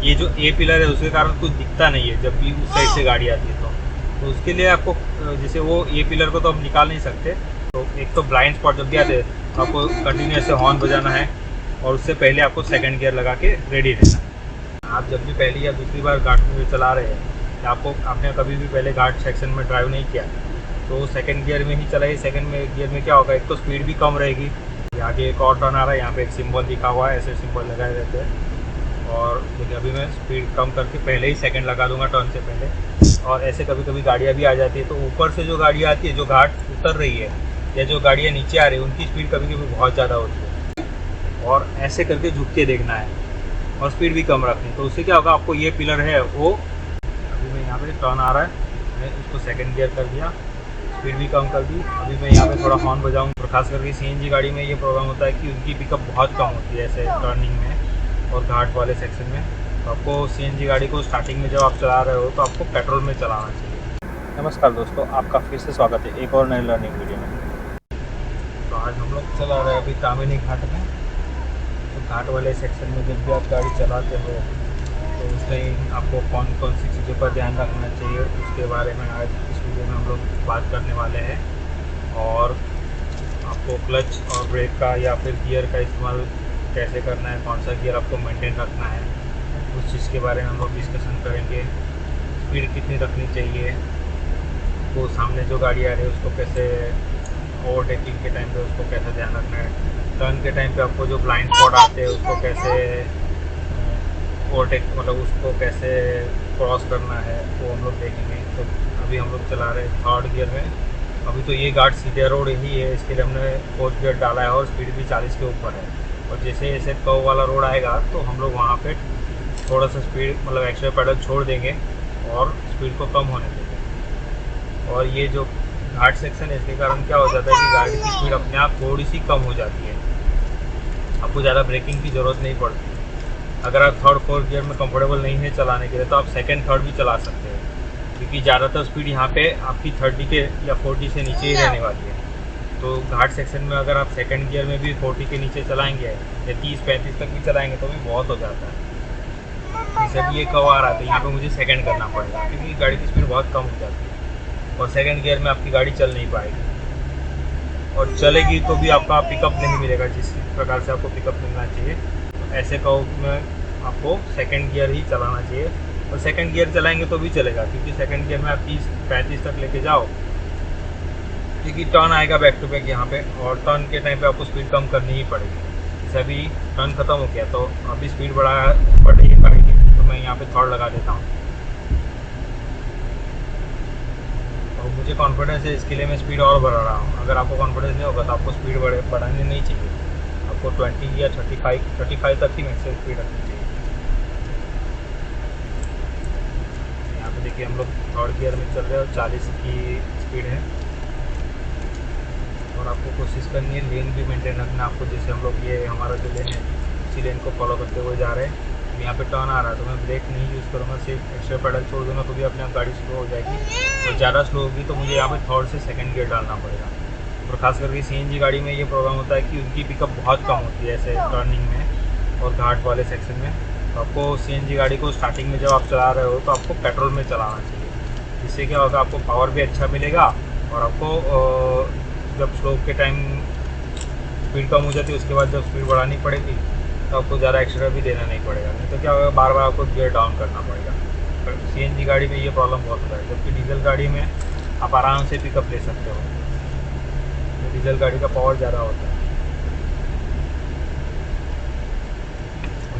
ये जो ए पिलर है उसके कारण कुछ दिखता नहीं है जब भी उस साइड से गाड़ी आती है। तो उसके लिए आपको जैसे वो ए पिलर को तो हम निकाल नहीं सकते, तो एक तो ब्लाइंड स्पॉट जब भी आते हैं तो आपको कंटिन्यूस से हॉर्न बजाना है और उससे पहले आपको सेकंड गियर लगा के रेडी रहना है। आप जब भी पहली या दूसरी बार घाट में चला रहे हैं, आपने कभी भी पहले घाट सेक्शन में ड्राइव नहीं किया, तो सेकंड गियर में ही चलाइए। सेकंड गियर में क्या होगा, एक तो स्पीड भी कम रहेगी। आगे एक और टर्न आ रहा है, यहाँ पे एक सिंबल दिखा हुआ है, ऐसे सिंबल लगाए रहते हैं। और देखिए अभी मैं स्पीड कम करके पहले ही सेकंड लगा दूंगा टर्न से पहले। और ऐसे कभी कभी गाड़ियाँ भी आ जाती है, तो ऊपर से जो गाड़ी आती है जो घाट उतर रही है या जो गाड़ियाँ नीचे आ रही है उनकी स्पीड कभी कभी बहुत ज़्यादा होती है, और ऐसे करके झुक के देखना है और स्पीड भी कम रखनी है। तो उससे क्या होगा, आपको ये पिलर है वो, अभी मैं यहाँ पे टर्न आ रहा है, मैंने उसको सेकंड गियर कर दिया, स्पीड भी कम कर दी। अभी मैं यहाँ पे थोड़ा हॉर्न बजाऊँ। और खास करके सीएनजी गाड़ी में ये प्रॉब्लम होता है कि उनकी पिकअप बहुत कम होती है ऐसे टर्निंग में और घाट वाले सेक्शन में। तो आपको सीएनजी गाड़ी को स्टार्टिंग में जब आप चला रहे हो तो आपको पेट्रोल में चलाना चाहिए। नमस्कार दोस्तों, आपका फिर से स्वागत है एक और नई लर्निंग वीडियो में। तो आज हम लोग चला रहे हैं अभी कामिनी घाट में। तो घाट वाले सेक्शन में जब भी आप गाड़ी चलाते हो तो उस टाइम आपको कौन कौन सी चीज़ों पर ध्यान रखना चाहिए, उसके बारे में आज इस वीडियो में हम लोग बात करने वाले हैं। और आपको क्लच और ब्रेक का या फिर गियर का इस्तेमाल कैसे करना है, कौन सा गियर आपको मेंटेन रखना है, उस चीज़ के बारे में हम लोग डिस्कशन करेंगे। स्पीड कितनी रखनी चाहिए, वो सामने जो गाड़ी आ रही है उसको कैसे, ओवरटेकिंग के टाइम पे उसको कैसे ध्यान रखना है, टर्न के टाइम पे आपको जो ब्लाइंड स्पॉट आते हैं उसको कैसे ओवरटेक, मतलब उसको कैसे क्रॉस करना है, वो हम लोग देखेंगे। तो अभी हम लोग चला रहे हैं थर्ड गियर में। अभी तो ये घाट सीधे रोड ही है, इसके लिए हमने फोर्थ गियर डाला है और स्पीड भी 40 के ऊपर है। और जैसे जैसे कर्व वाला रोड आएगा तो हम लोग वहाँ पे थोड़ा सा स्पीड, मतलब एक्स्ट्रा पैडल छोड़ देंगे और स्पीड को कम होने देंगे। और ये जो घाट सेक्शन है इसके कारण क्या हो जाता है कि गाड़ी की स्पीड अपने आप थोड़ी सी कम हो जाती है, आपको ज़्यादा ब्रेकिंग की ज़रूरत नहीं पड़ती। अगर आप थर्ड फोर्थ गियर में कंफर्टेबल नहीं है चलाने के लिए तो आप सेकंड थर्ड भी चला सकते हैं, क्योंकि ज़्यादातर स्पीड यहाँ पे आपकी 30 के या 40 से नीचे ही रहने वाली है। तो घाट सेक्शन में अगर आप सेकंड गियर में भी 40 के नीचे चलाएंगे या 30-35 तक भी चलाएंगे तो भी बहुत हो जाता है। जैसे भी ये कर्व आ रहा है तो यहाँ पे मुझे सेकंड करना पड़ेगा, क्योंकि गाड़ी की स्पीड बहुत कम हो जाती है और सेकंड गियर में आपकी गाड़ी चल नहीं पाएगी, और चलेगी तो भी आपका पिकअप नहीं मिलेगा जिस प्रकार से आपको पिकअप मिलना चाहिए। तो ऐसे कर्व में आपको सेकंड गियर ही चलाना चाहिए, और सेकंड गियर चलाएंगे तो भी चलेगा, क्योंकि सेकंड गियर में आप 30-35 तक लेके जाओ, क्योंकि टर्न आएगा बैक टू बैक यहाँ पे, और टर्न के टाइम पे आपको स्पीड कम करनी ही पड़ेगी। जैसे अभी टर्न खत्म हो गया तो अभी स्पीड बढ़ ही पड़ेगी, तो मैं यहाँ पे थर्ड लगा देता हूँ। और मुझे कॉन्फिडेंस है, इसके लिए मैं स्पीड और बढ़ा रहा हूँ। अगर आपको कॉन्फिडेंस नहीं होगा तो आपको स्पीड बढ़ानी नहीं चाहिए, आपको 20 या 35 तक ही मैक्सिमम स्पीड रखनी चाहिए। यहाँ पे देखिए हम लोग थर्ड गियर में चल रहे हैं और 40 की स्पीड है, और आपको कोशिश करनी है लेन भी मेंटेन रखना आपको। जैसे हम लोग ये हमारा जो लेन है उसी लेन को फॉलो करते हुए जा रहे हैं। यहाँ पे टर्न आ रहा है तो मैं ब्रेक नहीं यूज़ करूँगा, सिर्फ एक्स्ट्रा पैडल छोड़ दूँगा तो भी अपने आप गाड़ी स्लो हो जाएगी। और ज़्यादा स्लो होगी तो मुझे यहाँ पे थर्ड से सेकंड गियर डालना पड़ेगा। और ख़ास करके सीएनजी गाड़ी में ये प्रॉब्लम होता है कि उनकी पिकअप बहुत कम होती है ऐसे टर्निंग में और घाट वाले सेक्शन में। तो आपको सीएनजी गाड़ी को स्टार्टिंग में जब आप चला रहे हो तो आपको पेट्रोल में चलाना चाहिए। इससे क्या होगा, आपको पावर भी अच्छा मिलेगा, और आपको जब स्लो के टाइम स्पीड कम हो जाती है उसके बाद जब स्पीड बढ़ानी पड़ेगी तो आपको ज़्यादा एक्स्ट्रा भी देना नहीं पड़ेगा। नहीं तो क्या होगा, बार बार आपको गियर डाउन करना पड़ेगा। पर सीएनजी गाड़ी में ये प्रॉब्लम बहुत होता है, जबकि डीजल गाड़ी में आप आराम से पिकअप ले सकते हो, तो डीजल गाड़ी का पावर ज़्यादा होता है।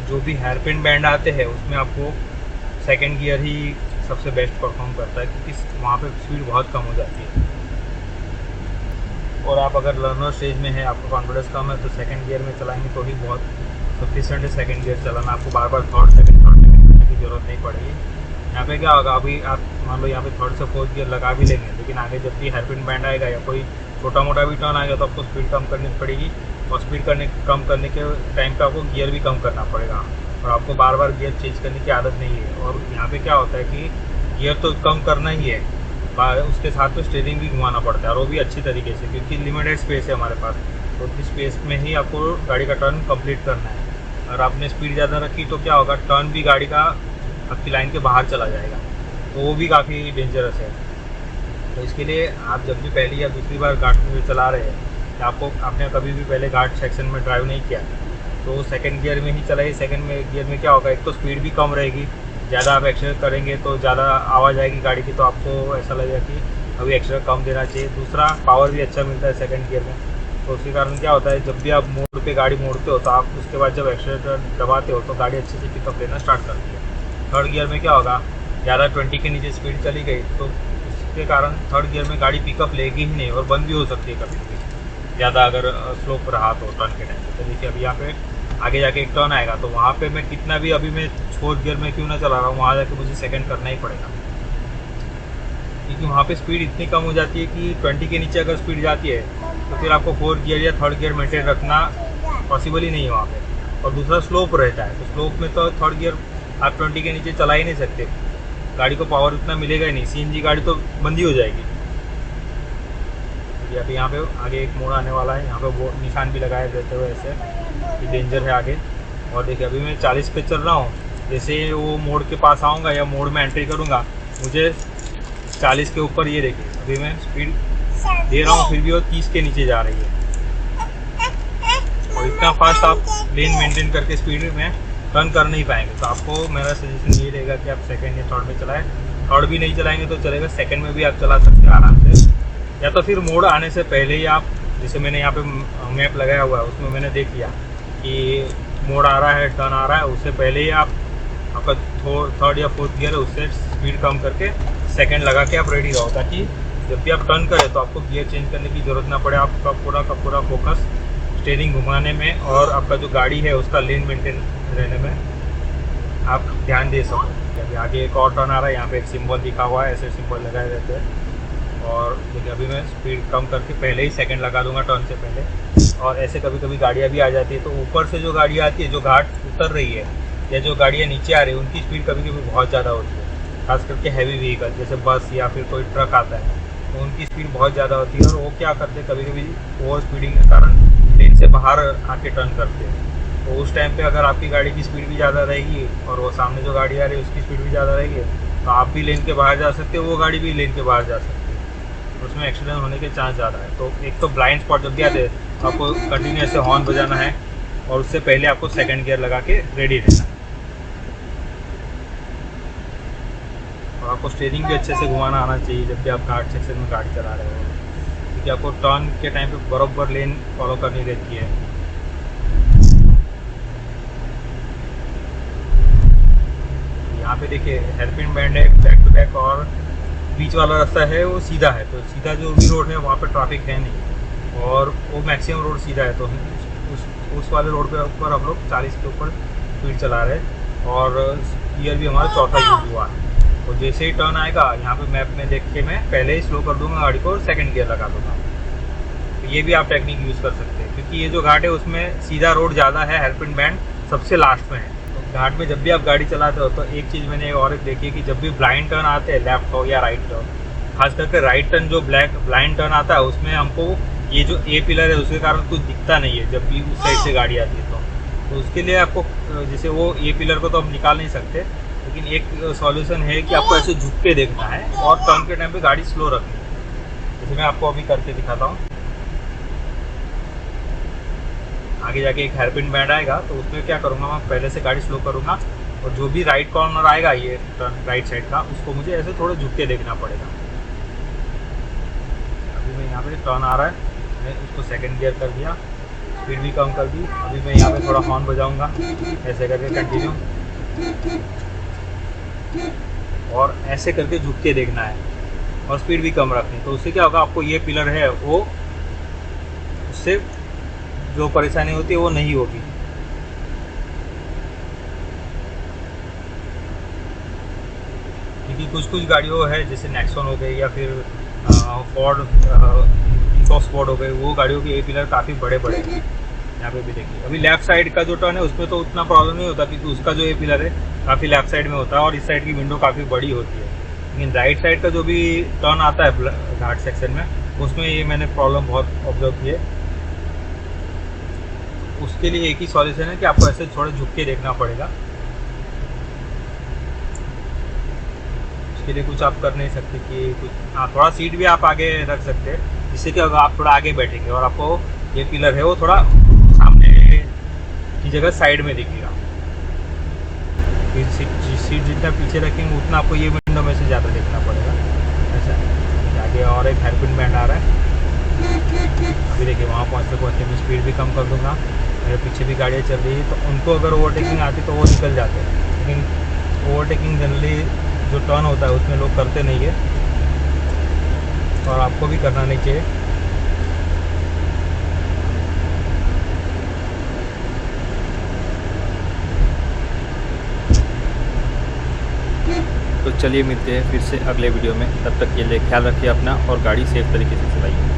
जो भी हेयरपिन बैंड आते हैं उसमें आपको सेकंड गियर ही सबसे बेस्ट परफॉर्म करता है, क्योंकि वहाँ पे स्पीड बहुत कम हो जाती है। और आप अगर लर्नर स्टेज में है, आपका कॉन्फिडेंस कम है, तो सेकंड गियर में चलाएंगे तो ही बहुत सफिशेंट है सेकंड गियर चलाना। आपको बार बार थर्ड सेकंड करने की ज़रूरत नहीं पड़ेगी। यहाँ पे क्या होगा, अभी आप मान लो यहाँ पे थर्ड से फोर्थ गियर लगा भी लेंगे, लेकिन आगे जब भी हेयरपिन बैंड आएगा या कोई छोटा मोटा भी टर्न आएगा तो आपको स्पीड कम करनी पड़ेगी, और स्पीड कम करने के टाइम पे आपको गियर भी कम करना पड़ेगा, और आपको बार बार गियर चेंज करने की आदत नहीं है। और यहाँ पे क्या होता है कि गियर तो कम करना ही है, उसके साथ तो स्टीयरिंग भी घुमाना पड़ता है, और वो भी अच्छी तरीके से, क्योंकि लिमिटेड स्पेस है हमारे पास। तो उस स्पेस में ही आपको गाड़ी का टर्न कंप्लीट करना है। और आपने स्पीड ज़्यादा रखी तो क्या होगा, टर्न भी गाड़ी का आपकी लाइन के बाहर चला जाएगा, तो वो भी काफ़ी डेंजरस है। तो इसके लिए आप जब भी पहली या दूसरी बार घाट में चला रहे हैं, या आपने कभी भी पहले घाट सेक्शन में ड्राइव नहीं किया, तो सेकंड गियर में ही चलाइए। सेकंड गियर में क्या होगा, एक तो स्पीड भी कम रहेगी, ज़्यादा आप एक्सीलरेट करेंगे तो ज़्यादा आवाज़ आएगी गाड़ी की, तो आपको ऐसा लगेगा कि अभी एक्सीलरेट कम देना चाहिए। दूसरा, पावर भी अच्छा मिलता है सेकंड गियर में, तो उसके कारण क्या होता है, जब भी आप मोड़ पे गाड़ी मोड़ते हो तो आप उसके बाद जब एक्सीलरेटर दबाते हो तो गाड़ी अच्छे से पिकअप लेना स्टार्ट करती है। थर्ड गियर में क्या होगा, ज़्यादा 20 के नीचे स्पीड चली गई तो उसके कारण थर्ड गियर में गाड़ी पिकअप लेगी ही नहीं और बंद भी हो सकती है कभी कभी, ज़्यादा अगर स्लोप रहा तो टर्न के टाइम पे। तो देखिए अभी यहाँ पे आगे जाके एक टर्न आएगा, तो वहाँ पे मैं कितना भी, अभी मैं फोर्थ गियर में क्यों ना चला रहा हूँ, वहाँ जाके मुझे सेकंड करना ही पड़ेगा, क्योंकि वहाँ पे स्पीड इतनी कम हो जाती है कि 20 के नीचे अगर स्पीड जाती है तो फिर आपको फोर्थ गियर या थर्ड गियर मेंटेन रखना पॉसिबल ही नहीं है वहाँ पे। और दूसरा स्लोप रहता है, तो स्लोप में तो थर्ड गियर आप 20 के नीचे चला ही नहीं सकते, गाड़ी को पावर उतना मिलेगा ही नहीं, सीएनजी गाड़ी तो बंद ही हो जाएगी। अभी यहाँ पे आगे एक मोड़ आने वाला है, यहाँ पे वो निशान भी लगाए देते हुए ऐसे कि डेंजर है आगे। और देखिए अभी मैं 40 पे चल रहा हूँ, जैसे वो मोड़ के पास आऊँगा या मोड़ में एंट्री करूँगा, मुझे 40 के ऊपर, ये देखिए अभी मैं स्पीड दे रहा हूँ फिर भी वो 30 के नीचे जा रही है। और इतना फास्ट आप लेन मेंटेन करके स्पीड में टर्न कर नहीं पाएंगे, तो आपको मेरा सजेशन ये रहेगा कि आप सेकंड या थर्ड में चलाएं। थर्ड भी नहीं चलाएंगे तो चलेगा, सेकंड में भी आप चला सकते हैं आराम से। या तो फिर मोड़ आने से पहले ही आप, जैसे मैंने यहाँ पे मैप लगाया हुआ है उसमें मैंने देख लिया कि मोड़ आ रहा है, टर्न आ रहा है, उससे पहले ही आपका थर्ड या फोर्थ गियर है उससे स्पीड कम करके सेकंड लगा के आप रेडी रहो, ताकि जब भी आप टर्न करें तो आपको गियर चेंज करने की ज़रूरत ना पड़े। आपका पूरा का पूरा फोकस स्टीयरिंग घुमाने में और आपका जो गाड़ी है उसका लेन मेंटेन रहने में आप ध्यान दे सको। अभी आगे एक और टर्न आ रहा है, यहाँ पे एक सिंबल दिखा हुआ है, ऐसे सिंबल लगाए रहते हैं। और देखिए अभी मैं स्पीड कम करके पहले ही सेकंड लगा दूंगा टर्न से पहले। और ऐसे कभी कभी गाड़ियाँ भी आ जाती है, तो ऊपर से जो गाड़ियाँ आती है, जो घाट उतर रही है या जो गाड़ियाँ नीचे आ रही है, उनकी स्पीड कभी कभी बहुत ज़्यादा होती है, खास करके हैवी व्हीकल जैसे बस या फिर कोई ट्रक आता है, तो उनकी स्पीड बहुत ज़्यादा होती है। और वो क्या करते हैं, कभी कभी ओवर स्पीडिंग के कारण लेन से बाहर आके टर्न करते हैं, तो उस टाइम पे अगर आपकी गाड़ी की स्पीड भी ज़्यादा रहेगी और वो सामने जो गाड़ी आ रही है उसकी स्पीड भी ज़्यादा रहेगी, तो आप भी लेन के बाहर जा सकते हो, वो गाड़ी भी लेन के बाहर जा सकती है, उसमें एक्सीडेंट होने के चांस ज़्यादा है। तो एक तो ब्लाइंड स्पॉट जब भी आते हैं तो आपको कंटिन्यूस से हॉर्न बजाना है, और उससे पहले आपको सेकंड गियर लगा के रेडी रहना है। और आपको स्टीयरिंग भी अच्छे से घुमाना आना चाहिए जब भी आप घाट सेक्शन में गाड़ी चला रहे हो, क्योंकि आपको टर्न के टाइम पे बराबर लेन फॉलो करनी रहती है। यहाँ पे देखिए हेयरपिन बैंड है बैक टू बैक, और बीच वाला रास्ता है वो सीधा है, तो सीधा जो भी रोड है वहाँ पे ट्रैफिक है नहीं, और वो मैक्सिमम रोड सीधा है, तो उस वाले रोड पे ऊपर हम लोग 40 के ऊपर स्पीड चला रहे हैं। और गियर भी हमारा चौथा यूज हुआ है, तो जैसे ही टर्न आएगा यहाँ पे मैप में देख के मैं पहले ही स्लो कर दूंगा गाड़ी को और सेकंड गियर लगा दूंगा। तो ये भी आप टेक्निक यूज़ कर सकते हैं, क्योंकि ये जो घाट है उसमें सीधा रोड ज़्यादा है, हेयरपिन बैंड सबसे लास्ट में है। तो घाट में जब भी आप गाड़ी चलाते हो तो एक चीज़ मैंने और एक देखी है कि जब भी ब्लाइंड टर्न आते हैं, लेफ्ट हो या राइट हो, खास करके राइट टर्न जो ब्लाइंड टर्न आता है उसमें हमको ये जो ए पिलर है उसके कारण कुछ दिखता नहीं है जब भी उस साइड से गाड़ी आती है, तो उसके लिए आपको जैसे वो ए पिलर को तो हम निकाल नहीं सकते, लेकिन एक सॉल्यूशन है कि आपको ऐसे झुक के देखना है और टर्न के टाइम पे गाड़ी स्लो रखनी है। जैसे मैं आपको अभी करके दिखाता हूँ। आगे जाके एक हेयरपिन बैंड आएगा, तो उसमें क्या करूँगा, मैं पहले से गाड़ी स्लो करूँगा, और जो भी राइट कॉर्नर आएगा ये टर्न राइट साइड का, उसको मुझे ऐसे थोड़ा झुक के देखना पड़ेगा। अभी मैं यहाँ पे टर्न आ रहा है, मैं उसको सेकंड गियर कर दिया, स्पीड भी कम कर दी। अभी मैं यहाँ पे थोड़ा हॉर्न बजाऊँगा, ऐसे करके कंटिन्यू, और ऐसे करके झुक के देखना है और स्पीड भी कम रखनी है। तो उससे क्या होगा, आपको ये पिलर है वो, उससे जो परेशानी होती है वो नहीं होगी। क्योंकि कुछ गाड़ियों है जैसे नेक्सॉन हो गई या फिर फोर्ड इकोस्पोर्ट हो गई, वो गाड़ियों के ए पिलर काफ़ी बड़े बड़े हैं। यहाँ पे भी देखिए अभी लेफ्ट साइड का जो टर्न है उसमें तो उतना प्रॉब्लम नहीं होता, क्योंकि उसका जो ए पिलर है काफ़ी लेफ्ट साइड में होता है और इस साइड की विंडो काफ़ी बड़ी होती है। लेकिन राइट साइड का जो भी टर्न आता है घाट सेक्शन में, उसमें ये मैंने प्रॉब्लम बहुत ऑब्जर्व की है। उसके लिए एक ही सॉल्यूशन है कि आपको ऐसे थोड़ा झुक के देखना पड़ेगा। उसके लिए कुछ आप कर नहीं सकते कि कुछ, हाँ थोड़ा सीट भी आप आगे रख सकते हैं, जिससे कि अगर आप थोड़ा आगे बैठेंगे और आपको ये पिलर है वो थोड़ा सामने की जगह साइड में दिखेगा। फिर सीट जितना पीछे रखेंगे उतना आपको ये विंडो में से ज़्यादा देखना पड़ेगा। ऐसा आगे और एक हेयरपिन बैंड आ रहा है। अभी देखिए वहाँ पहुँचते पहुँचते मैं स्पीड भी कम कर दूँगा। मेरे पीछे भी गाड़ियाँ चल रही है तो उनको अगर ओवरटेकिंग आती तो वो निकल जाते हैं, लेकिन ओवरटेकिंग जनरली जो टर्न होता है उसमें लोग करते नहीं है और आपको भी करना नहीं चाहिए। तो चलिए मिलते हैं फिर से अगले वीडियो में। तब तक के लिए ख्याल रखिए अपना और गाड़ी सेफ तरीके से चलाइए।